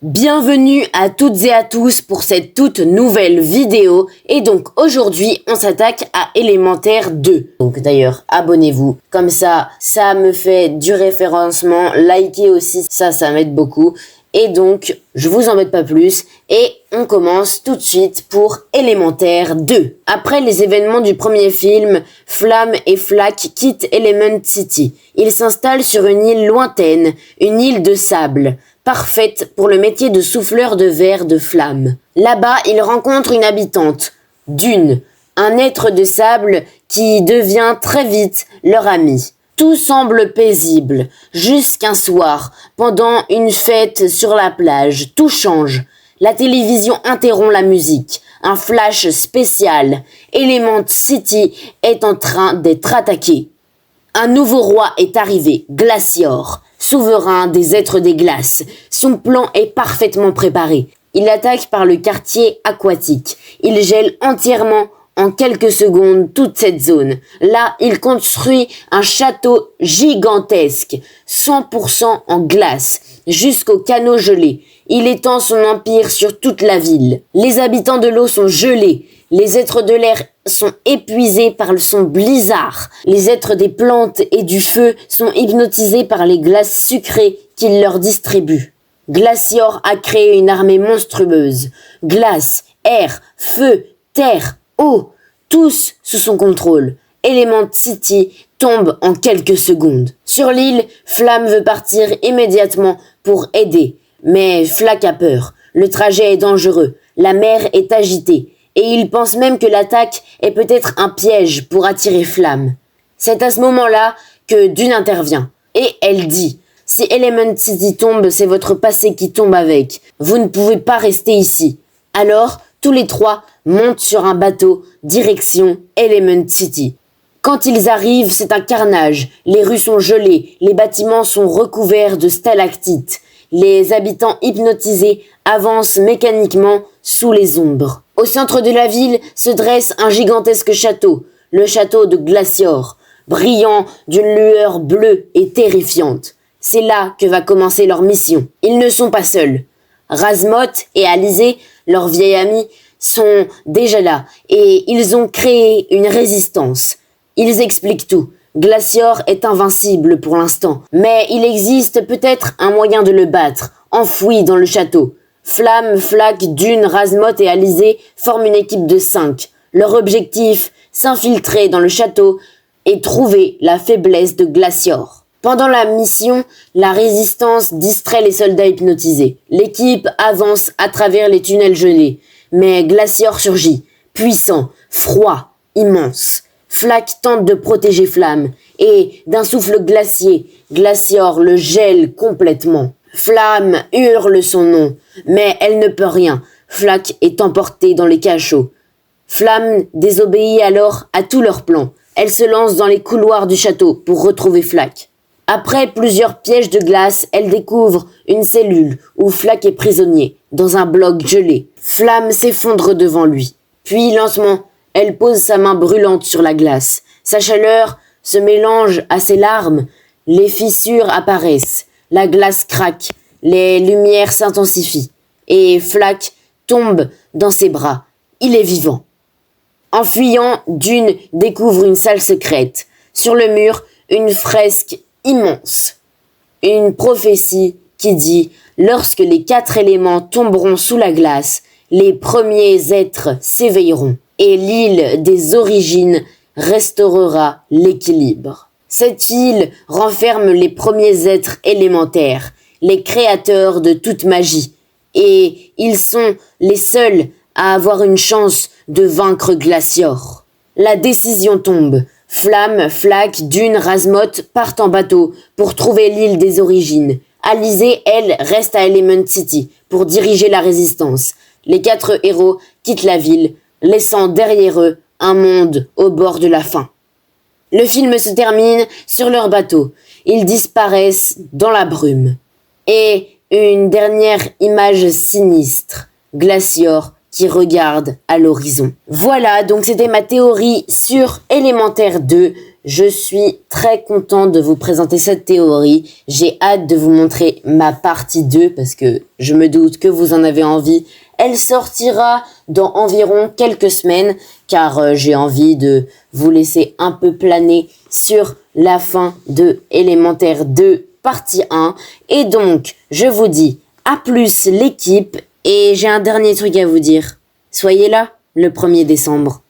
Bienvenue à toutes et à tous pour cette toute nouvelle vidéo et donc aujourd'hui on s'attaque à Élémentaire 2. Donc d'ailleurs abonnez-vous, comme ça me fait du référencement, likez aussi, ça m'aide beaucoup. Et donc je vous embête pas plus et on commence tout de suite pour Élémentaire 2. Après les événements du premier film, Flamme et Flack quittent Element City. Ils s'installent sur une île lointaine, une île de sable, parfaite pour le métier de souffleur de verre de flamme. Là-bas, ils rencontrent une habitante, Dune, un être de sable qui devient très vite leur ami. Tout semble paisible, jusqu'un soir, pendant une fête sur la plage, tout change. La télévision interrompt la musique. Un flash spécial. Element City est en train d'être attaqué. Un nouveau roi est arrivé, Glacior, souverain des êtres des glaces. Son plan est parfaitement préparé. Il attaque par le quartier aquatique. Il gèle entièrement en quelques secondes toute cette zone. Là, il construit un château gigantesque, 100% en glace, jusqu'au canot gelé. Il étend son empire sur toute la ville. Les habitants de l'eau sont gelés. Les êtres de l'air sont épuisés par son blizzard. Les êtres des plantes et du feu sont hypnotisés par les glaces sucrées qu'il leur distribue. Glacior a créé une armée monstrueuse. Glace, air, feu, terre, eau, tous sous son contrôle. Element City tombe en quelques secondes. Sur l'île, Flamme veut partir immédiatement pour aider. Mais Flack a peur. Le trajet est dangereux. La mer est agitée. Et il pense même que l'attaque est peut-être un piège pour attirer Flamme. C'est à ce moment-là que Dune intervient. Et elle dit « Si Element City tombe, c'est votre passé qui tombe avec. Vous ne pouvez pas rester ici. » Alors, tous les trois montent sur un bateau, direction Element City. Quand ils arrivent, c'est un carnage. Les rues sont gelées, les bâtiments sont recouverts de stalactites. Les habitants hypnotisés avancent mécaniquement sous les ombres. Au centre de la ville se dresse un gigantesque château, le château de Glacior, brillant d'une lueur bleue et terrifiante. C'est là que va commencer leur mission. Ils ne sont pas seuls. Razmoth et Alizé, leur vieille amie, sont déjà là et ils ont créé une résistance. Ils expliquent tout. Glacior est invincible pour l'instant, mais il existe peut-être un moyen de le battre, enfoui dans le château. Flamme, Flack, Dune, Razmoth et Alizé forment une équipe de 5. Leur objectif, s'infiltrer dans le château et trouver la faiblesse de Glacior. Pendant la mission, la résistance distrait les soldats hypnotisés. L'équipe avance à travers les tunnels gelés, mais Glacior surgit, puissant, froid, immense. Flack tente de protéger Flamme, et d'un souffle glacier, Glacior le gèle complètement. Flamme hurle son nom, mais elle ne peut rien. Flack est emporté dans les cachots. Flamme désobéit alors à tous leurs plans. Elle se lance dans les couloirs du château pour retrouver Flack. Après plusieurs pièges de glace, elle découvre une cellule où Flack est prisonnier, dans un bloc gelé. Flamme s'effondre devant lui. Puis lentement, elle pose sa main brûlante sur la glace. Sa chaleur se mélange à ses larmes. Les fissures apparaissent. La glace craque. Les lumières s'intensifient. Et Flack tombe dans ses bras. Il est vivant. En fuyant, Dune découvre une salle secrète. Sur le mur, une fresque immense. Une prophétie qui dit « Lorsque les 4 éléments tomberont sous la glace, les premiers êtres s'éveilleront. » Et l'île des origines restaurera l'équilibre. Cette île renferme les premiers êtres élémentaires, les créateurs de toute magie, et ils sont les seuls à avoir une chance de vaincre Glacior. La décision tombe. Flamme, Flack, Dune, Razmoth partent en bateau pour trouver l'île des origines. Alizé, elle, reste à Element City pour diriger la résistance. Les 4 héros quittent la ville, laissant derrière eux un monde au bord de la faim. Le film se termine sur leur bateau. Ils disparaissent dans la brume. Et une dernière image sinistre, Glacior qui regarde à l'horizon. Voilà, donc c'était ma théorie sur Élémentaire 2. je suis très content de vous présenter cette théorie. J'ai hâte de vous montrer ma partie 2 parce que je me doute que vous en avez envie. Elle sortira dans environ quelques semaines car j'ai envie de vous laisser un peu planer sur la fin de Élémentaire 2 partie 1. Et donc, je vous dis à plus l'équipe et j'ai un dernier truc à vous dire. Soyez là le 1er décembre.